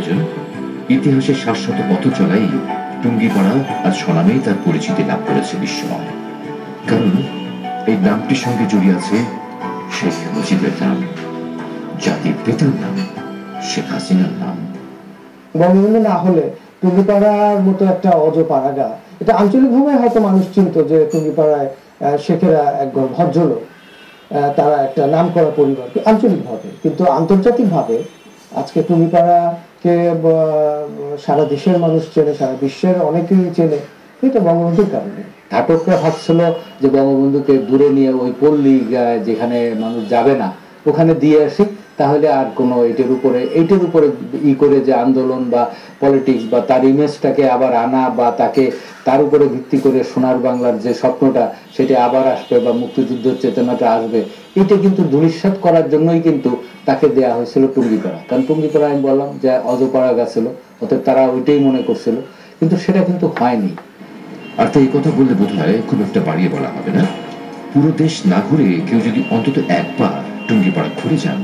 প্রয়োজন, ইতিহাসের শাশ্বত পথ চলাই টুঙ্গিপাড়া আজ স্বনামেই তার পরিচিতি লাভ করেছে বিশ্বময়। কারণ এই নামটির সঙ্গে জড়িয়ে আছে শেখ মুজিবের নাম, জাতির পিতার নাম, শেখ হাসিনার নাম। বঙ্গবন্ধু না হলে টুঙ্গিপাড়ার মতো একটা অজপাড়াগা, এটা আঞ্চলিকভাবে হয়তো মানুষ চিনত যে টুঙ্গিপাড়ায় শেখেরা একজন ভদ্রলোক, তারা একটা নাম করা পরিবার আঞ্চলিকভাবে, কিন্তু আন্তর্জাতিকভাবে আজকে টুঙ্গিপাড়াকে সারা দেশের মানুষ চেনে, সারা বিশ্বের অনেকেই চেনে, এটা বঙ্গবন্ধুর কারণে। ঘাতকরা ভাবছিল যে বঙ্গবন্ধুকে দূরে নিয়ে ওই পল্লী যেখানে মানুষ যাবে না ওখানে দিয়ে আসি, তাহলে আর কোনো এইটার উপরে করে যে আন্দোলন বা পলিটিক্স বা তার ইমেজটাকে আবার আনা বা তাকে তার উপরে ভিত্তি করে সোনার বাংলার যে স্বপ্নটা সেটা আবার আসবে বা মুক্তিযুদ্ধের চেতনাটা আসবে, এটা কিন্তু ধূলিসাৎ করার জন্যই কিন্তু তাকে দেয়া হয়েছিল টুঙ্গিপাড়া। কারণ টুঙ্গিপাড়া আমি বললাম যে অজপাড়া গেছিল, অর্থাৎ তারা ওইটাই মনে করছিল, কিন্তু সেটা কিন্তু হয়নি। আর তো এই কথা বললে বোধ হয় খুব একটা বাড়িয়ে বলা হবে না, পুরো দেশ না ঘুরে কেউ যদি অন্তত একবার টুঙ্গিপাড়া ঘুরে যান